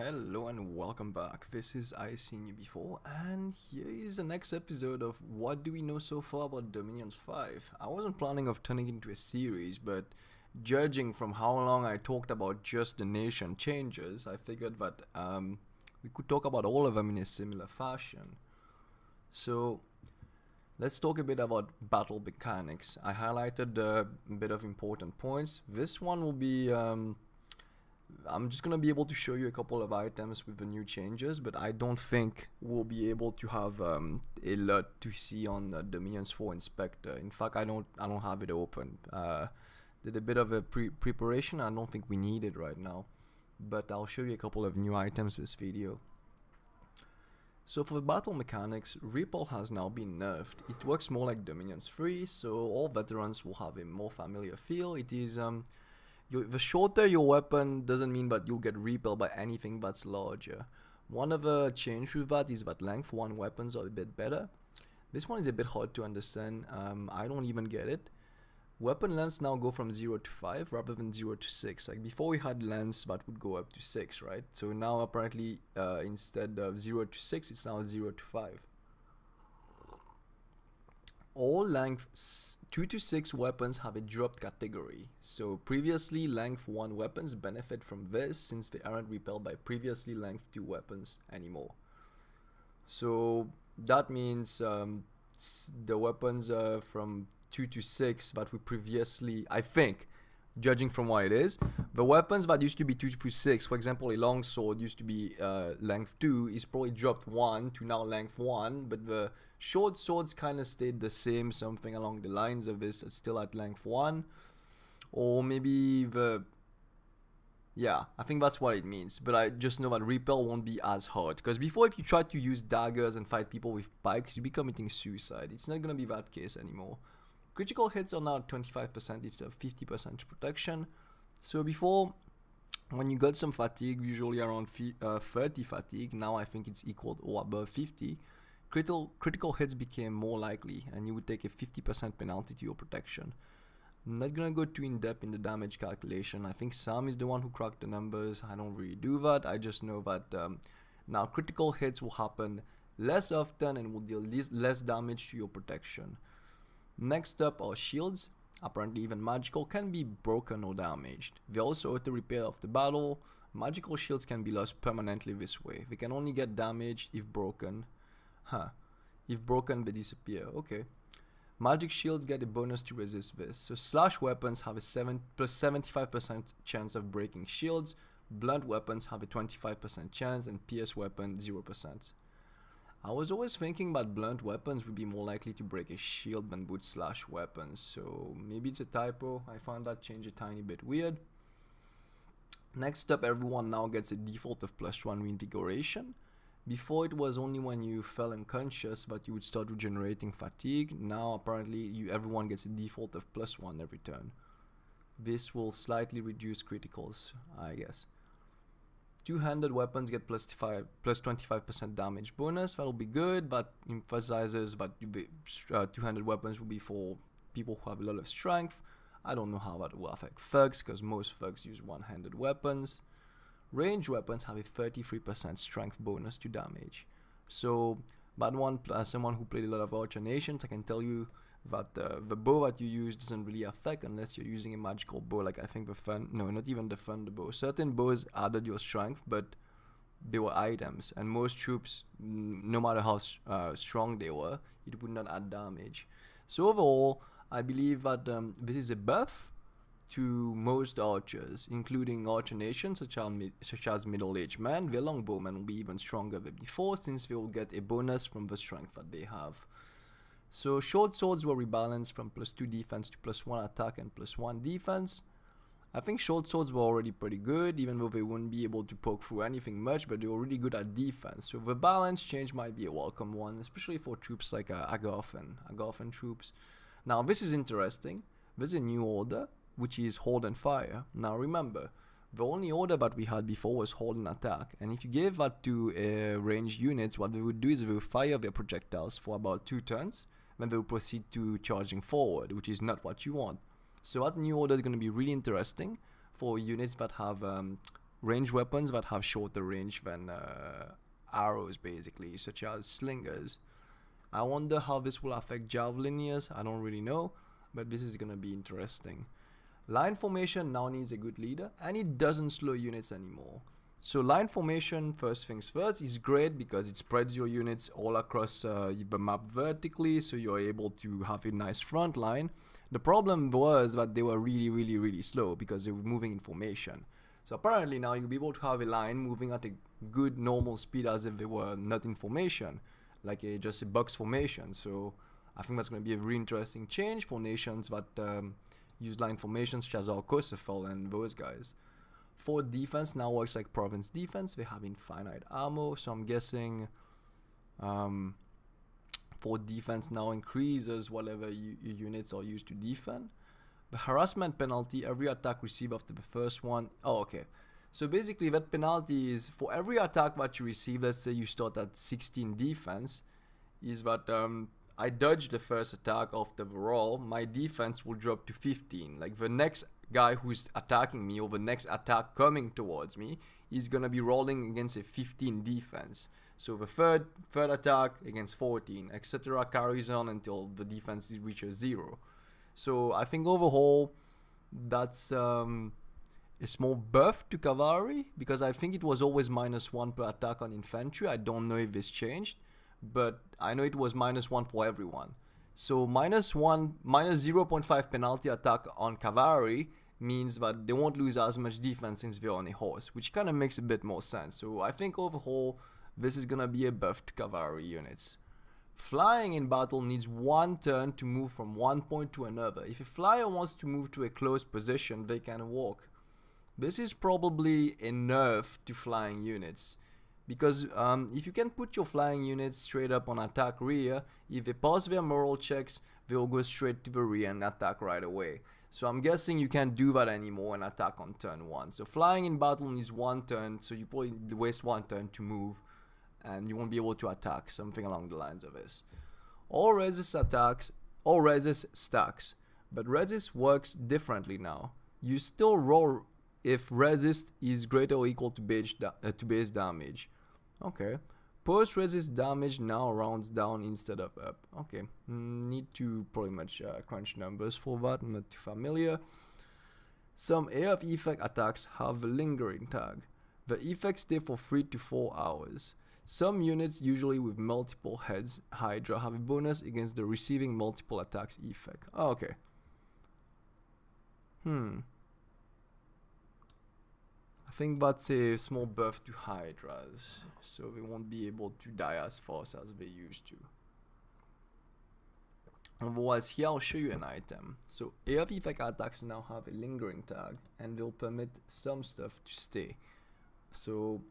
Hello and welcome back. This is I Seen You Before, and here is the next episode of What Do We Know So Far About Dominions 5. I wasn't planning of turning it into a series, but judging from how long I talked about just the nation changes, I figured that we could talk about all of them in a similar fashion. So let's talk a bit about battle mechanics. I highlighted a bit of important points. This one will be I'm just gonna be able to show you a couple of items with the new changes, but I don't think we'll be able to have a lot to see on the Dominions 4 Inspector. In fact, I don't have it open. Did a bit of a preparation. I don't think we need it right now, but I'll show you a couple of new items this video. So for the battle mechanics, Repel has now been nerfed. It works more like Dominions 3, so all veterans will have a more familiar feel. It is the shorter your weapon doesn't mean that you'll get repelled by anything that's larger. One other change with that is that length 1 weapons are a bit better. This one is a bit hard to understand. I don't even get it. Weapon lengths now go from 0 to 5 rather than 0 to 6. Like before we had lengths that would go up to 6, right? So now apparently instead of 0 to 6, it's now 0 to 5. All length 2 to 6 weapons have a dropped category. So previously length 1 weapons benefit from this since they aren't repelled by previously length 2 weapons anymore. So that means the weapons from 2 to 6 that we previously, I think, judging from what it is, the weapons that used to be 2 to 6, for example a long sword used to be length 2, is probably dropped 1 to now length 1, but the short swords kind of stayed the same, something along the lines of this, it's still at length 1, or maybe yeah, I think that's what it means, but I just know that repel won't be as hard, because before if you try to use daggers and fight people with pikes, you'd be committing suicide. It's not gonna be that case anymore. Critical hits are now 25% instead of 50% protection. So before, when you got some fatigue, usually around 30 fatigue, now I think it's equal or above 50, critical hits became more likely and you would take a 50% penalty to your protection. I'm not gonna go too in depth in the damage calculation. I think Sam is the one who cracked the numbers. I don't really do that. I just know that now critical hits will happen less often and will deal less damage to your protection. Next up are shields. Apparently even magical can be broken or damaged. They also auto repair after battle. Magical shields can be lost permanently this way. They can only get damaged if broken. If broken they disappear. Okay. Magic shields get a bonus to resist this. So slash weapons have a 75% chance of breaking shields. Blunt weapons have a 25% chance and pierce weapon 0%. I was always thinking that blunt weapons would be more likely to break a shield than would slash weapons, so maybe it's a typo. I found that change a tiny bit weird. Next up, everyone now gets a default of +1 reinvigoration. Before it was only when you fell unconscious that you would start regenerating fatigue. Now apparently everyone gets a default of +1 every turn. This will slightly reduce criticals, I guess. Two-handed weapons get plus 25% damage bonus. That'll be good, but emphasizes that two-handed weapons will be for people who have a lot of strength. I don't know how that will affect thugs, because most thugs use one-handed weapons. Range weapons have a 33% strength bonus to damage. So, that one, as someone who played a lot of alternations, I can tell you that the bow that you use doesn't really affect unless you're using a magical bow, like I think not even the thunder bow. Certain bows added your strength, but they were items, and most troops, no matter how strong they were, it would not add damage. So overall, I believe that this is a buff to most archers, including archer nations such as middle-aged men. Their longbowmen will be even stronger than before, since they will get a bonus from the strength that they have. So short swords were rebalanced from +2 defense to +1 attack and +1 defense. I think short swords were already pretty good, even though they wouldn't be able to poke through anything much, but they were really good at defense. So the balance change might be a welcome one, especially for troops like Agarthan troops. Now this is interesting. There's a new order, which is hold and fire. Now remember, the only order that we had before was hold and attack, and if you gave that to ranged units, what they would do is they would fire their projectiles for about 2 turns, then they will proceed to charging forward, which is not what you want. So that new order is going to be really interesting for units that have ranged weapons that have shorter range than arrows, basically, such as slingers. I wonder how this will affect javelineers. I don't really know, but this is gonna be interesting. Line formation now needs a good leader, and it doesn't slow units anymore. So line formation, first things first, is great because it spreads your units all across the map vertically, so you're able to have a nice front line. The problem was that they were really slow because they were moving in formation. So apparently now you'll be able to have a line moving at a good normal speed as if they were not in formation, like just a box formation. So I think that's going to be a really interesting change for nations that use line formations, such as our Kosovo and those guys. For defense now works like province defense. They have infinite ammo, so I'm guessing for defense now increases whatever units are used to defend. The harassment penalty, every attack received after the first one. Oh, okay. So basically that penalty is for every attack that you receive. Let's say you start at 16 defense, is that I dodge the first attack after the roll, my defense will drop to 15. Like the next guy who's attacking me, or the next attack coming towards me, is gonna be rolling against a 15 defense. So the third attack against 14, etc. carries on until the defense reaches 0. So I think overall that's a small buff to cavalry, because I think it was always -1 per attack on infantry. I don't know if this changed, but I know it was -1 for everyone. So -0.5 penalty attack on cavalry means that they won't lose as much defense since they're on a horse, which kind of makes a bit more sense. So I think overall this is gonna be a buff to cavalry units. Flying in battle needs 1 turn to move from one point to another. If a flyer wants to move to a close position, they can walk. This is probably enough to flying units, because if you can put your flying units straight up on attack rear, if they pass their moral checks, they'll go straight to the rear and attack right away. So I'm guessing you can't do that anymore and attack on turn 1. So flying in battle needs 1 turn, so you probably waste 1 turn to move, and you won't be able to attack, something along the lines of this. All resist attacks, all resist stacks, but resist works differently now. You still roll if resist is greater or equal to base damage. Okay. Post resist damage now rounds down instead of up. Okay. Need to pretty much crunch numbers for that. I'm not too familiar. Some AF effect attacks have a lingering tag. The effects stay for 3 to 4 hours. Some units, usually with multiple heads, Hydra, have a bonus against the receiving multiple attacks effect. Oh, okay. I think that's a small buff to Hydras, so they won't be able to die as fast as they used to. Otherwise, here I'll show you an item. So AF effect attacks now have a lingering tag, and they'll permit some stuff to stay. So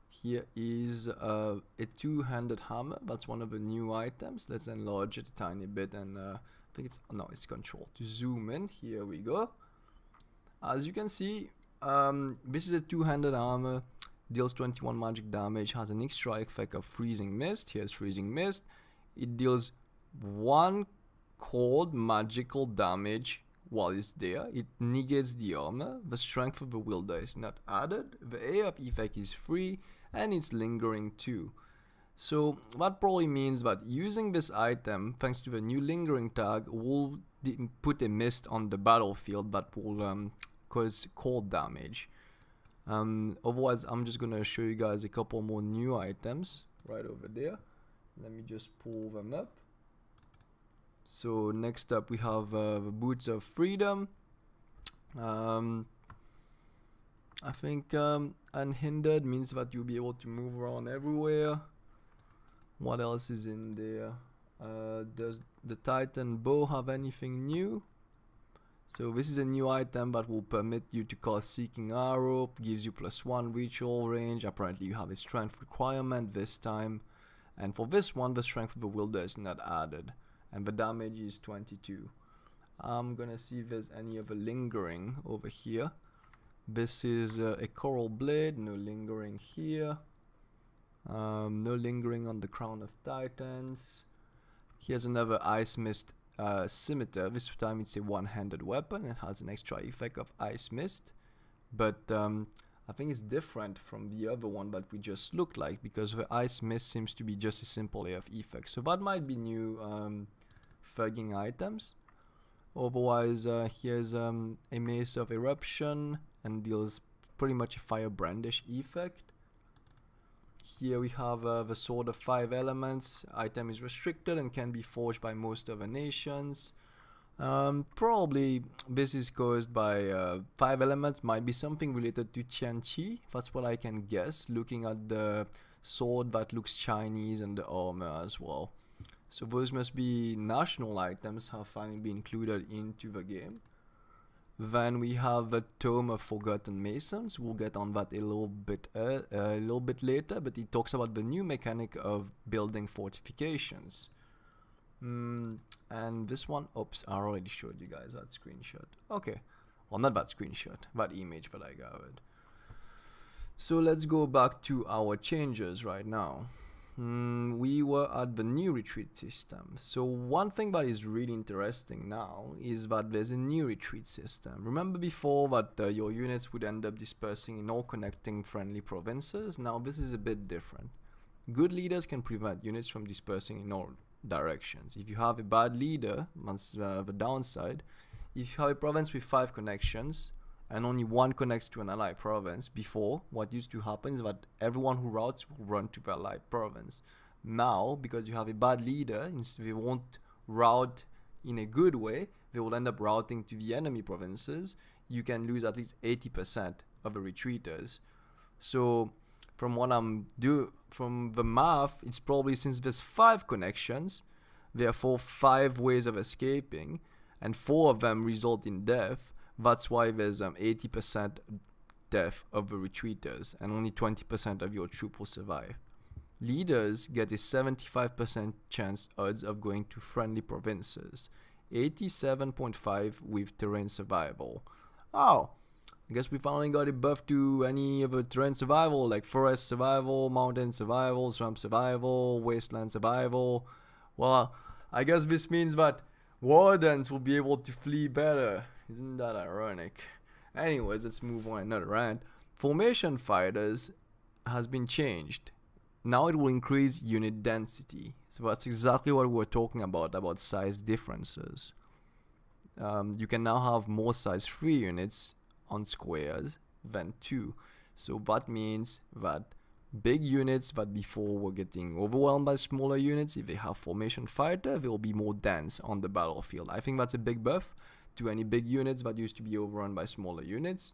here is a two-handed hammer. That's one of the new items. Let's enlarge it a tiny bit, and I think it's control to zoom in. Here we go. As you can see, this is a two-handed armor, deals 21 magic damage, has an extra effect of freezing mist. Here's freezing mist. It deals 1 cold magical damage while it's there. It negates the armor. The strength of the wielder is not added. The AF effect is free, and it's lingering too. So that probably means that using this item, thanks to the new lingering tag, will put a mist on the battlefield that will cause cold damage. Otherwise, I'm just gonna show you guys a couple more new items right over there. Let me just pull them up. So next up we have the boots of freedom. I think unhindered means that you'll be able to move around everywhere. What else is in there? Does the Titan bow have anything new? So this is a new item that will permit you to cast Seeking Arrow, gives you +1 ritual range. Apparently you have a strength requirement this time. And for this one, the strength of the wielder is not added. And the damage is 22. I'm gonna see if there's any other lingering over here. This is a coral blade, no lingering here. No lingering on the crown of titans. Here's another ice mist scimitar. This time it's a one-handed weapon. It has an extra effect of ice mist, but I think it's different from the other one that we just looked like, because the ice mist seems to be just a simple layer of effects. So that might be new thugging items. Otherwise, here's a mace of eruption and deals pretty much a fire brandish effect. Here we have the sword of 5 elements. Item is restricted and can be forged by most other nations. Probably this is caused by 5 elements, might be something related to Qianqi. That's what I can guess, looking at the sword that looks Chinese and the armor as well. So those must be national items, have finally been included into the game. Then we have the Tome of Forgotten Masons. We'll get on that a little bit later, but it talks about the new mechanic of building fortifications. And this one, oops, I already showed you guys that screenshot. Okay, well, not that screenshot, that image that I gathered. So let's go back to our changes right now. We were at the new retreat system. So one thing that is really interesting now is that there's a new retreat system. Remember before that your units would end up dispersing in all connecting friendly provinces? Now this is a bit different. Good leaders can prevent units from dispersing in all directions. If you have a bad leader, that's the downside. If you have a province with 5 connections and only one connects to an allied province, before, what used to happen is that everyone who routes will run to the allied province. Now, because you have a bad leader, they won't route in a good way, they will end up routing to the enemy provinces. You can lose at least 80% of the retreaters. So from what from the math, it's probably, since there's 5 connections, therefore 5 ways of escaping, and 4 of them result in death. That's why there's 80% death of the retreaters, and only 20% of your troop will survive. Leaders get a 75% chance odds of going to friendly provinces, 87.5 with terrain survival. Oh, I guess we finally got a buff to any of the terrain survival, like forest survival, mountain survival, swamp survival, wasteland survival. Well, I guess this means that wardens will be able to flee better. Isn't that ironic? Anyways, let's move on another rant. Formation fighters has been changed. Now it will increase unit density. So that's exactly what we're talking about size differences. You can now have more size 3 units on squares than 2. So that means that big units that before were getting overwhelmed by smaller units, if they have formation fighter, they will be more dense on the battlefield. I think that's a big buff to any big units that used to be overrun by smaller units.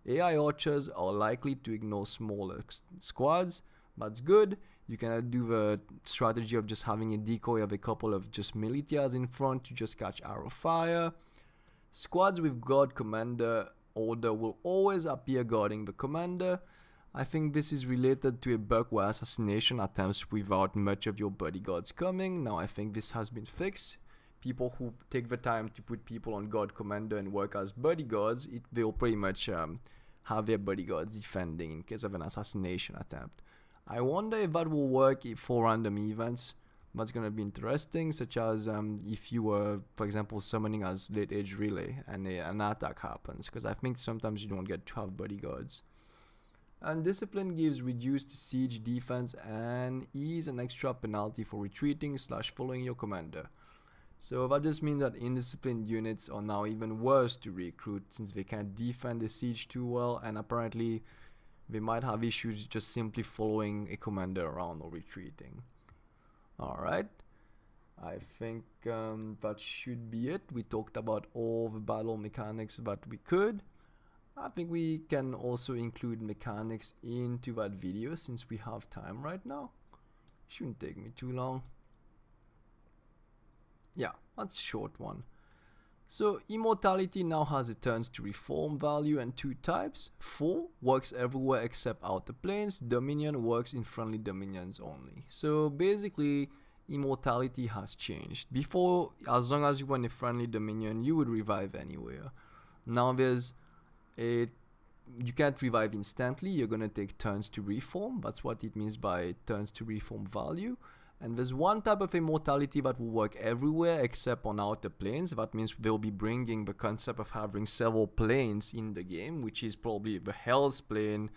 AI archers are likely to ignore smaller squads. That's good. You can do the strategy of just having a decoy of a couple of just militias in front to just catch arrow fire. Squads with guard commander order will always appear guarding the commander. I think this is related to a bug where assassination attempts without much of your bodyguards coming. Now I think this has been fixed. People who take the time to put people on guard commander and work as bodyguards, they'll pretty much have their bodyguards defending in case of an assassination attempt. I wonder if that will work for random events. That's going to be interesting, such as if you were, for example, summoning as late age relay and an attack happens, because I think sometimes you don't get to have bodyguards. And discipline gives reduced siege defense and is an extra penalty for retreating / following your commander. So that just means that indisciplined units are now even worse to recruit, since they can't defend the siege too well, and apparently they might have issues just simply following a commander around or retreating. Alright, I think that should be it. We talked about all the battle mechanics that we could. I think we can also include mechanics into that video since we have time right now. Shouldn't take me too long. Yeah, that's a short one. So immortality now has a turns to reform value and 2 types. 4 works everywhere except outer planes. Dominion works in friendly dominions only. So basically immortality has changed. Before, as long as you were in a friendly dominion, you would revive anywhere. Now you can't revive instantly. You're gonna take turns to reform. That's what it means by turns to reform value. And there's one type of immortality that will work everywhere except on outer planes. That means they'll be bringing the concept of having several planes in the game, which is probably the Hell's plane.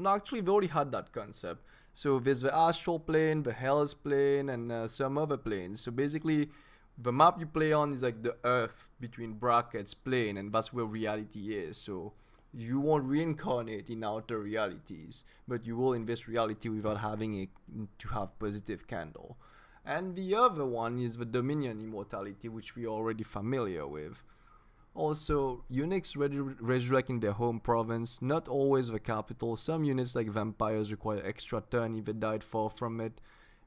Actually, they already had that concept. So there's the astral plane, the Hell's plane, and some other planes. So basically, the map you play on is like the Earth between brackets plane, and that's where reality is. So you won't reincarnate in outer realities, but you will in this reality without having to have positive candle. And the other one is the Dominion immortality, which we are already familiar with. Also, units resurrect in their home province, not always the capital. Some units like vampires require extra turn if they died far from it.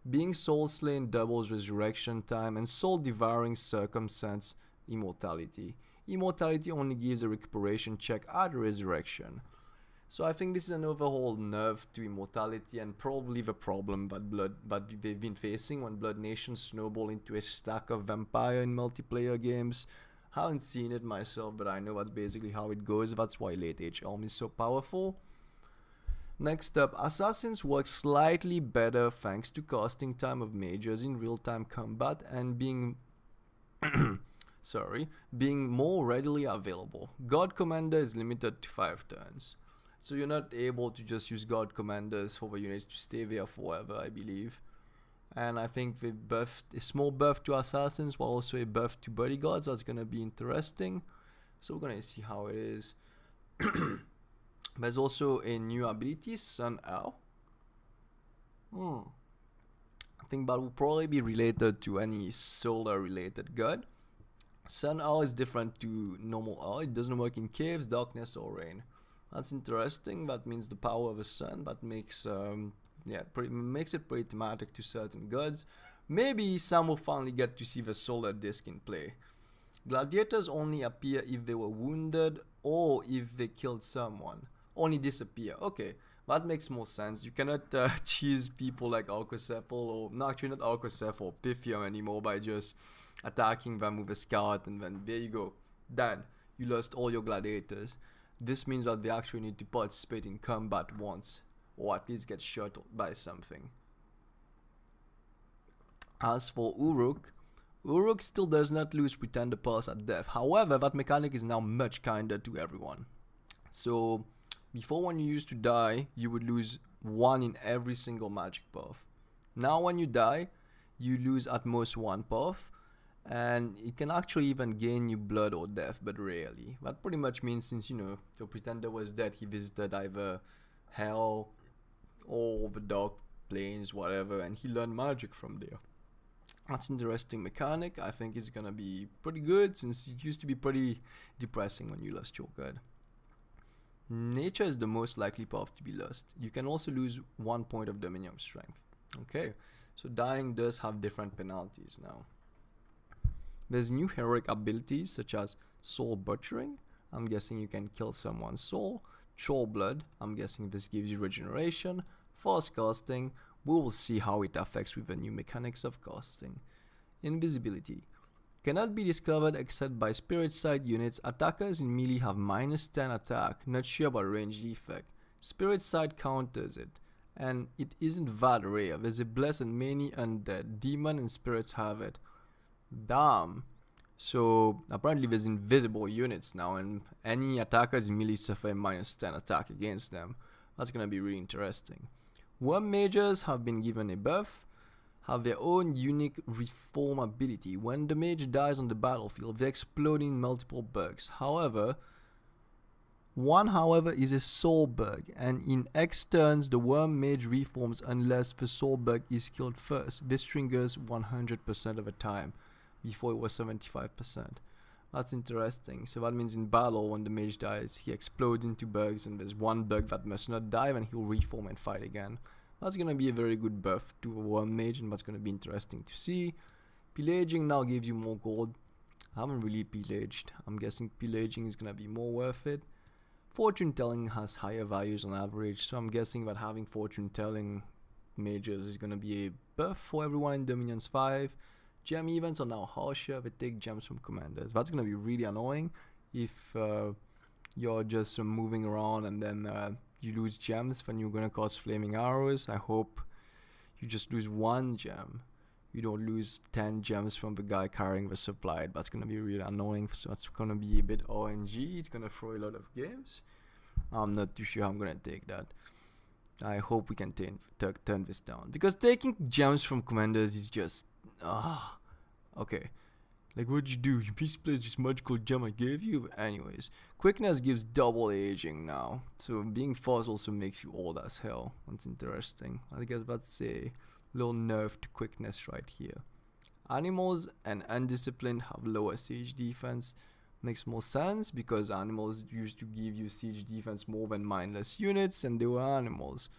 Being soul slain doubles resurrection time, and soul devouring circumstance immortality. Immortality only gives a recuperation check at resurrection. So I think this is an overall nerf to immortality, and probably the problem that they've been facing when Blood Nation snowball into a stack of vampire in multiplayer games. Haven't seen it myself, but I know that's basically how it goes. That's why late age Elm is so powerful. Next up, assassins work slightly better thanks to casting time of mages in real-time combat and being being more readily available. God Commander is limited to 5 turns. So you're not able to just use God Commanders for the units to stay there forever, I believe. And I think they buffed a small buff to assassins while also a buff to bodyguards. That's going to be interesting. So we're going to see how it is. There's also a new ability, Sun Owl. I think that will probably be related to any solar related god. Sun Owl is different to normal owl. It doesn't work in caves, darkness, or rain. That's interesting. That means the power of the sun. That makes makes it pretty thematic to certain gods. Maybe some will finally get to see the solar disc in play. Gladiators only appear if they were wounded or if they killed someone. Only disappear. Okay, that makes more sense. You cannot cheese people like Alcocephal, or no, actually not Alcocephal, Pythium anymore by just attacking them with a scout, and then there you go, done. You lost all your gladiators. This means that they actually need to participate in combat once, or at least get shot by something. As for Uruk still does not lose Pretender Pass at death. However, that mechanic is now much kinder to everyone. So before, when you used to die, you would lose 1 in every single magic buff. Now when you die, you lose at most 1 buff, and it can actually even gain you blood or death, but rarely. That pretty much means, since your pretender was dead, he visited either hell or the dark planes, whatever, and he learned magic from there. That's an interesting mechanic. I think it's gonna be pretty good, since it used to be pretty depressing when you lost your god. Nature is the most likely path to be lost. You can also lose 1 point of Dominion strength. Okay, so dying does have different penalties now. There's new heroic abilities such as Soul Butchering. I'm guessing you can kill someone's soul. Troll Blood. I'm guessing this gives you regeneration. Fast Casting. We will see how it affects with the new mechanics of casting. Invisibility. Cannot be discovered except by spirit side units. Attackers in melee have -10 attack. Not sure about ranged effect. Spirit side counters it, and it isn't that rare. There's a bless and many undead. Demon and spirits have it. Damn. So apparently there's invisible units now, and any attackers in melee suffer a -10 attack against them. That's gonna be really interesting. Worm mages have been given a buff, have their own unique reform ability. When the mage dies on the battlefield, they explode in multiple bugs. However, is a soul bug, and in X turns the worm mage reforms unless the soul bug is killed first. This triggers 100% of the time. Before it was 75%. That's interesting. So that means in battle, when the mage dies, he explodes into bugs, and there's one bug that must not die, and he'll reform and fight again. That's gonna be a very good buff to a worm mage, and that's gonna be interesting to see. Pillaging now gives you more gold. I haven't really pillaged. I'm guessing pillaging is gonna be more worth it. Fortune telling has higher values on average, so I'm guessing that having fortune telling mages is gonna be a buff for everyone in Dominions 5. Gem events are now harsher. They take gems from commanders. That's gonna be really annoying if you're just moving around and then you lose gems when you're gonna cast flaming arrows. I hope you just lose 1 gem. You don't lose 10 gems from the guy carrying the supply. That's gonna be really annoying, so that's gonna be a bit RNG. It's gonna throw a lot of games. I'm not too sure I'm gonna take that. I hope we can turn this down, because taking gems from commanders is just okay. Like, what'd you do? You misplaced this magical gem I gave you? Anyways, quickness gives double aging now. So being fast also makes you old as hell. That's interesting. I guess that's a little nerf to quickness right here. Animals and undisciplined have lower siege defense. Makes more sense because animals used to give you siege defense more than mindless units, and they were animals.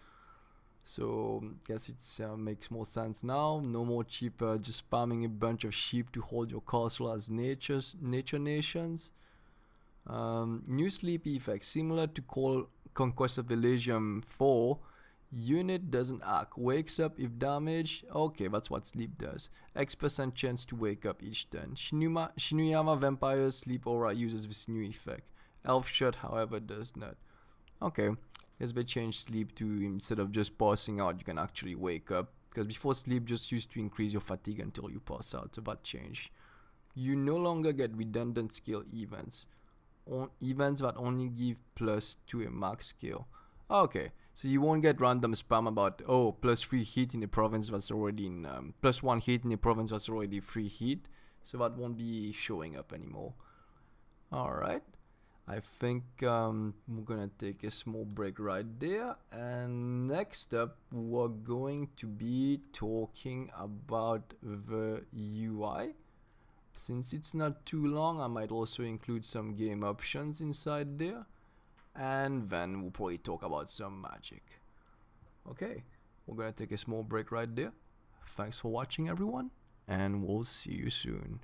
So guess it makes more sense now. No more cheaper just spamming a bunch of sheep to hold your castle as nature nations. New sleep effect similar to Conquest of Elysium 4. Unit doesn't act, wakes up if damaged. Okay, that's what sleep does. X% chance to wake up each turn. Shinuyama Vampire's sleep aura uses this new effect. Elf Shot, however, does not. Okay, guess they changed sleep to, instead of just passing out, you can actually wake up. Because before, sleep just used to increase your fatigue until you pass out, so that changed. You no longer get redundant skill events. Events that only give plus to a max skill. Okay, so you won't get random spam about, oh, +3 heat in a province that's already in, +1 heat in a province that's already 3 heat. So that won't be showing up anymore. Alright, I think we're gonna take a small break right there. And next up, we're going to be talking about the UI. Since it's not too long, I might also include some game options inside there. And then we'll probably talk about some magic. Okay, we're gonna take a small break right there. Thanks for watching, everyone, and we'll see you soon.